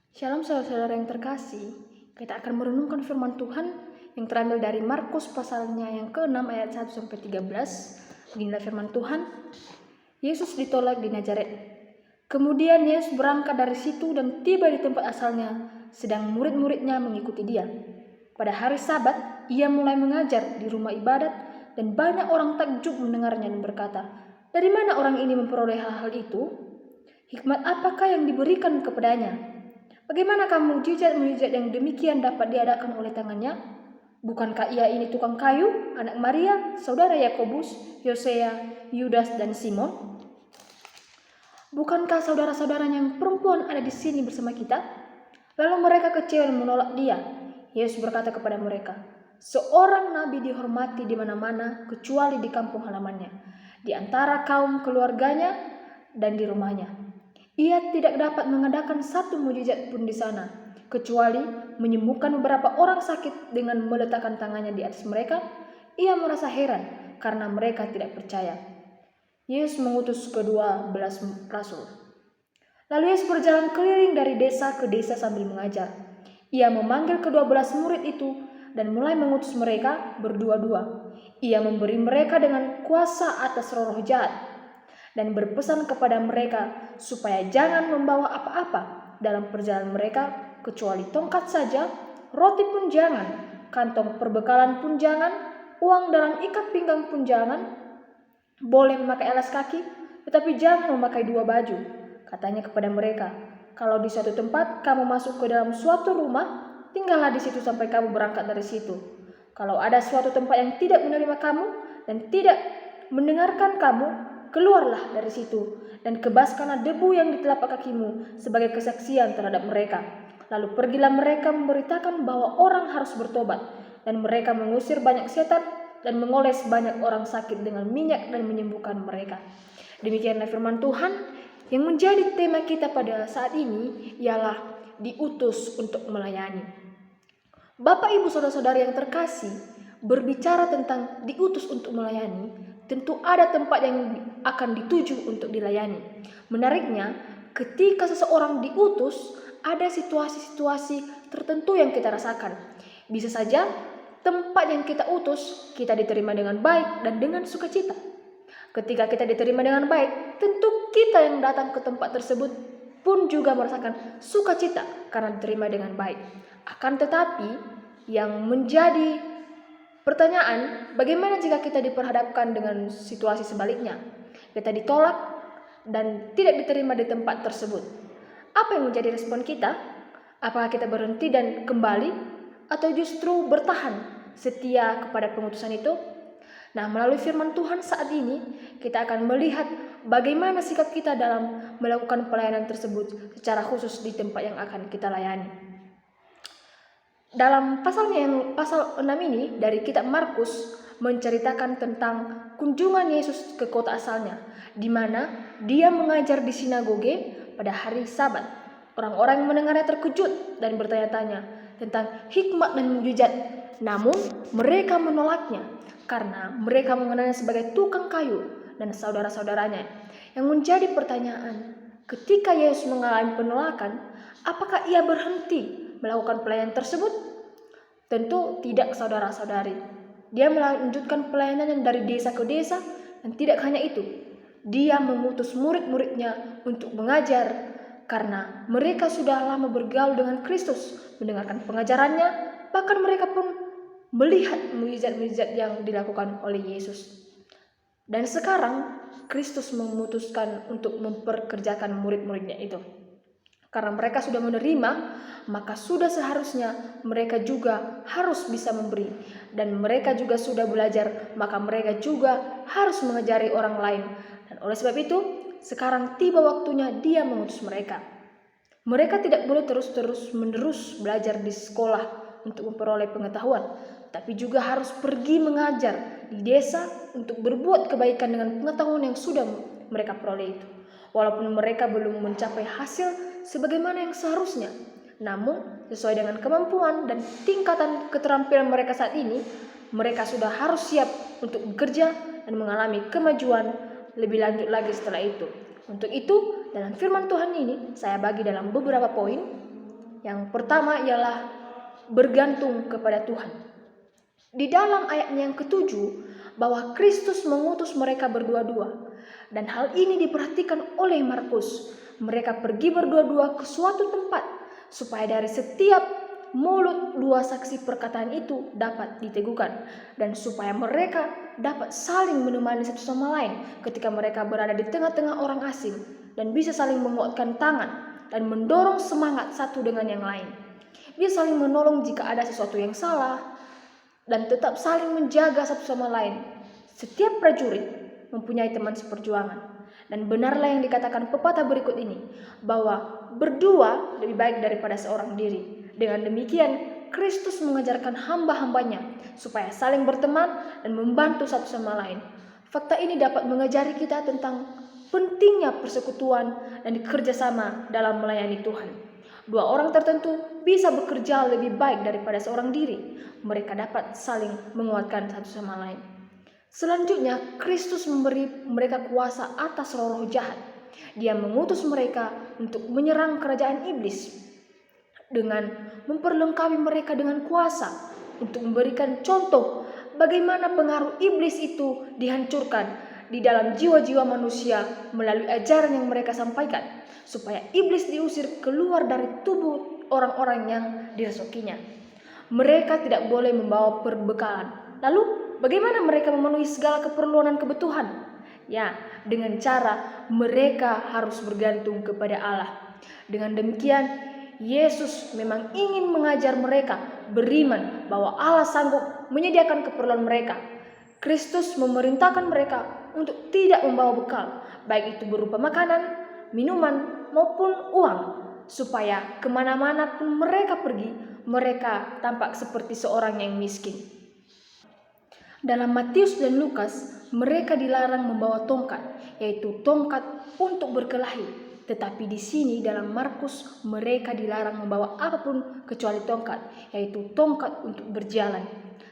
Shalom saudara-saudara yang terkasih, kita akan merenungkan firman Tuhan yang terambil dari Markus pasalnya yang ke-6 ayat 1-13. Beginilah firman Tuhan. Yesus ditolak di Nazaret. Kemudian Yesus berangkat dari situ dan tiba di tempat asalnya, sedang murid-muridnya mengikuti dia. Pada hari Sabat, ia mulai mengajar di rumah ibadat dan banyak orang takjub mendengarnya dan berkata, "Dari mana orang ini memperoleh hal-hal itu? Hikmat apakah yang diberikan kepadanya? Bagaimanakah mujizat-mujizat yang demikian dapat diadakan oleh tangannya? Bukankah ia ini tukang kayu, anak Maria, saudara Yakobus, Yosea, Yudas, dan Simon? Bukankah saudara-saudaranya yang perempuan ada di sini bersama kita?" Lalu mereka kecewa dan menolak dia. Yesus berkata kepada mereka, "Seorang nabi dihormati di mana-mana kecuali di kampung halamannya, di antara kaum keluarganya, dan di rumahnya. Ia tidak dapat mengadakan satu mujizat pun di sana, kecuali menyembuhkan beberapa orang sakit dengan meletakkan tangannya di atas mereka." Ia merasa heran karena mereka tidak percaya. Yesus mengutus ke-12 rasul. Lalu Yesus berjalan keliling dari desa ke desa sambil mengajar. Ia memanggil ke-12 murid itu dan mulai mengutus mereka berdua-dua. Ia memberi mereka dengan kuasa atas roh-roh jahat dan berpesan kepada mereka supaya jangan membawa apa-apa dalam perjalanan mereka kecuali tongkat saja, roti pun jangan, kantong perbekalan pun jangan, uang dalam ikat pinggang pun jangan. Boleh memakai alas kaki, tetapi jangan memakai dua baju. Katanya kepada mereka, "Kalau di suatu tempat kamu masuk ke dalam suatu rumah, tinggallah di situ sampai kamu berangkat dari situ. Kalau ada suatu tempat yang tidak menerima kamu dan tidak mendengarkan kamu, keluarlah dari situ dan kebaskanlah debu yang di telapak kakimu sebagai kesaksian terhadap mereka. Lalu pergilah mereka memberitakan bahwa orang harus bertobat, dan mereka mengusir banyak setan dan mengoles banyak orang sakit dengan minyak dan menyembuhkan mereka." Demikianlah firman Tuhan. Yang menjadi tema kita pada saat ini ialah diutus untuk melayani. Bapak, Ibu, saudara-saudara yang terkasih, berbicara tentang diutus untuk melayani, tentu ada tempat yang akan dituju untuk dilayani. Menariknya, ketika seseorang diutus, ada situasi-situasi tertentu yang kita rasakan. Bisa saja tempat yang kita utus, kita diterima dengan baik dan dengan sukacita. Ketika kita diterima dengan baik, tentu kita yang datang ke tempat tersebut pun juga merasakan sukacita karena diterima dengan baik. Akan tetapi, yang menjadi pertanyaan, bagaimana jika kita diperhadapkan dengan situasi sebaliknya? Kita ditolak dan tidak diterima di tempat tersebut. Apa yang menjadi respon kita? Apakah kita berhenti dan kembali, atau justru bertahan setia kepada pengutusan itu? Nah, melalui firman Tuhan saat ini, kita akan melihat bagaimana sikap kita dalam melakukan pelayanan tersebut secara khusus di tempat yang akan kita layani. Dalam pasal 6 ini dari kitab Markus menceritakan tentang kunjungan Yesus ke kota asalnya, di mana dia mengajar di sinagoge pada hari Sabat. Orang-orang yang mendengarnya terkejut dan bertanya-tanya tentang hikmat dan mujizat, namun mereka menolaknya karena mereka mengenalnya sebagai tukang kayu dan saudara-saudaranya. Yang menjadi pertanyaan, ketika Yesus mengalami penolakan, apakah ia berhenti melakukan pelayanan tersebut? Tentu tidak, saudara-saudari. Dia melanjutkan pelayanannya dari desa ke desa, dan tidak hanya itu, dia mengutus murid-muridnya untuk mengajar karena mereka sudah lama bergaul dengan Kristus, mendengarkan pengajarannya, bahkan mereka pun melihat mujizat-mujizat yang dilakukan oleh Yesus. Dan sekarang Kristus memutuskan untuk memperkerjakan murid-muridnya itu. Karena mereka sudah menerima, maka sudah seharusnya mereka juga harus bisa memberi. Dan mereka juga sudah belajar, maka mereka juga harus mengajari orang lain. Dan oleh sebab itu, sekarang tiba waktunya dia mengutus mereka. Mereka tidak boleh terus-menerus belajar di sekolah untuk memperoleh pengetahuan, tapi juga harus pergi mengajar di desa untuk berbuat kebaikan dengan pengetahuan yang sudah mereka peroleh itu. Walaupun mereka belum mencapai hasil sebagaimana yang seharusnya, namun sesuai dengan kemampuan dan tingkatan keterampilan mereka saat ini, mereka sudah harus siap untuk bekerja dan mengalami kemajuan lebih lanjut lagi setelah itu. Untuk itu, dalam firman Tuhan ini saya bagi dalam beberapa poin. Yang pertama ialah bergantung kepada Tuhan. Di dalam ayatnya yang ketujuh, bahwa Kristus mengutus mereka berdua-dua. Dan hal ini diperhatikan oleh Markus. Mereka pergi berdua-dua ke suatu tempat, supaya dari setiap mulut dua saksi perkataan itu dapat diteguhkan, dan supaya mereka dapat saling menemani satu sama lain ketika mereka berada di tengah-tengah orang asing, dan bisa saling menguatkan tangan dan mendorong semangat satu dengan yang lain. Bisa saling menolong jika ada sesuatu yang salah, dan tetap saling menjaga satu sama lain. Setiap prajurit mempunyai teman seperjuangan. Dan benarlah yang dikatakan pepatah berikut ini, bahwa berdua lebih baik daripada seorang diri. Dengan demikian, Kristus mengajarkan hamba-hambanya supaya saling berteman dan membantu satu sama lain. Fakta ini dapat mengajari kita tentang pentingnya persekutuan dan kerjasama dalam melayani Tuhan. Dua orang tertentu bisa bekerja lebih baik daripada seorang diri. Mereka dapat saling menguatkan satu sama lain. Selanjutnya, Kristus memberi mereka kuasa atas roh-roh jahat. Dia mengutus mereka untuk menyerang kerajaan iblis dengan memperlengkapi mereka dengan kuasa untuk memberikan contoh bagaimana pengaruh iblis itu dihancurkan di dalam jiwa-jiwa manusia melalui ajaran yang mereka sampaikan, supaya iblis diusir keluar dari tubuh orang-orang yang dirasukinya. Mereka tidak boleh membawa perbekalan. Lalu, bagaimana mereka memenuhi segala keperluan dan kebutuhan? Ya, dengan cara mereka harus bergantung kepada Allah. Dengan demikian, Yesus memang ingin mengajar mereka beriman bahwa Allah sanggup menyediakan keperluan mereka. Kristus memerintahkan mereka untuk tidak membawa bekal, baik itu berupa makanan, minuman, maupun uang, supaya kemana-mana pun mereka pergi, mereka tampak seperti seorang yang miskin. Dalam Matius dan Lukas, mereka dilarang membawa tongkat, yaitu tongkat untuk berkelahi. Tetapi di sini dalam Markus, mereka dilarang membawa apapun kecuali tongkat, yaitu tongkat untuk berjalan.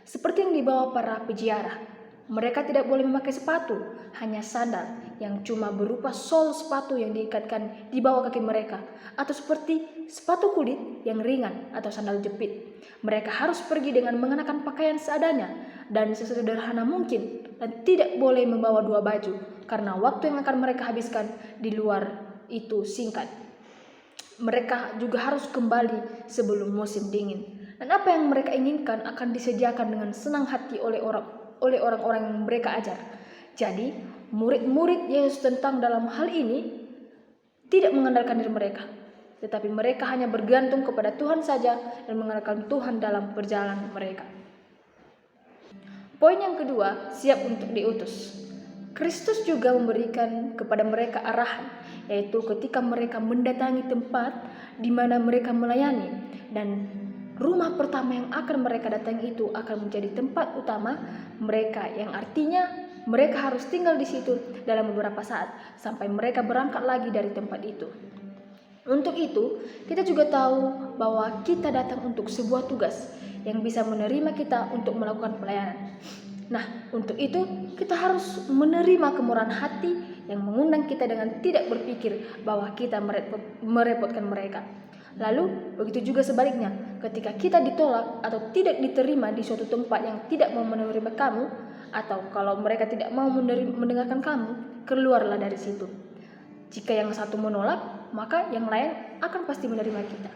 Seperti yang dibawa para peziarah. Mereka tidak boleh memakai sepatu, hanya sandal yang cuma berupa sol sepatu yang diikatkan di bawah kaki mereka, atau seperti sepatu kulit yang ringan atau sandal jepit. Mereka harus pergi dengan mengenakan pakaian seadanya dan sesederhana mungkin, dan tidak boleh membawa dua baju, karena waktu yang akan mereka habiskan di luar itu singkat. Mereka juga harus kembali sebelum musim dingin, dan apa yang mereka inginkan akan disediakan dengan senang hati oleh orang-orang yang mereka ajar. Jadi, murid-murid Yesus tentang dalam hal ini tidak mengandalkan diri mereka, tetapi mereka hanya bergantung kepada Tuhan saja dan mengandalkan Tuhan dalam perjalanan mereka. Poin yang kedua, siap untuk diutus. Kristus juga memberikan kepada mereka arahan, yaitu ketika mereka mendatangi tempat di mana mereka melayani, dan rumah pertama yang akan mereka datangi itu akan menjadi tempat utama mereka, yang artinya mereka harus tinggal di situ dalam beberapa saat sampai mereka berangkat lagi dari tempat itu. Untuk itu, kita juga tahu bahwa kita datang untuk sebuah tugas yang bisa menerima kita untuk melakukan pelayanan. Nah, untuk itu kita harus menerima kemurahan hati yang mengundang kita dengan tidak berpikir bahwa kita merepotkan mereka. Lalu, begitu juga sebaliknya, ketika kita ditolak atau tidak diterima di suatu tempat yang tidak mau menerima kamu, atau kalau mereka tidak mau mendengarkan kamu, keluarlah dari situ. Jika yang satu menolak, maka yang lain akan pasti menerima kita.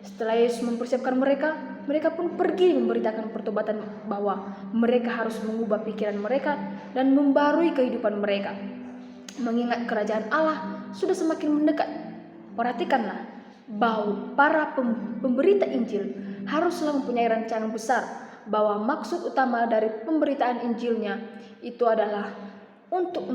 Setelah Yesus mempersiapkan mereka, mereka pun pergi memberitakan pertobatan, bahwa mereka harus mengubah pikiran mereka dan membarui kehidupan mereka. Mengingat kerajaan Allah sudah semakin mendekat. Perhatikanlah bahwa para pemberita Injil haruslah mempunyai rancangan besar, bahwa maksud utama dari pemberitaan Injilnya itu adalah untuk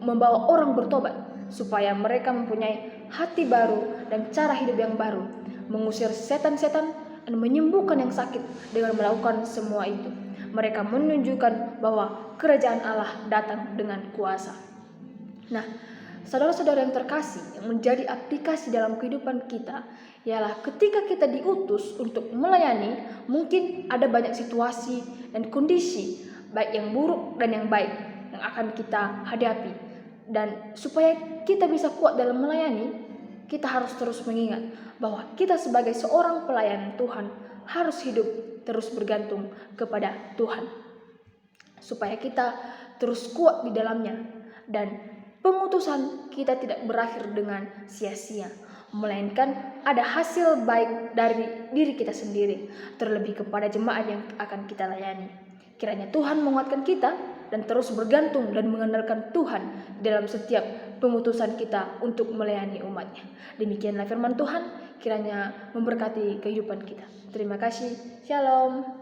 membawa orang bertobat, supaya mereka mempunyai hati baru dan cara hidup yang baru, mengusir setan-setan dan menyembuhkan yang sakit. Dengan melakukan semua itu, mereka menunjukkan bahwa kerajaan Allah datang dengan kuasa. Nah, saudara-saudara yang terkasih, yang menjadi aplikasi dalam kehidupan kita ialah ketika kita diutus untuk melayani, mungkin ada banyak situasi dan kondisi, baik yang buruk dan yang baik, yang akan kita hadapi. Dan supaya kita bisa kuat dalam melayani, kita harus terus mengingat bahwa kita sebagai seorang pelayan Tuhan harus hidup terus bergantung kepada Tuhan, supaya kita terus kuat di dalamnya dan pengutusan kita tidak berakhir dengan sia-sia, melainkan ada hasil baik dari diri kita sendiri, terlebih kepada jemaat yang akan kita layani. Kiranya Tuhan menguatkan kita dan terus bergantung dan mengandalkan Tuhan dalam setiap pengutusan kita untuk melayani umatnya. Demikianlah firman Tuhan, kiranya memberkati kehidupan kita. Terima kasih. Shalom.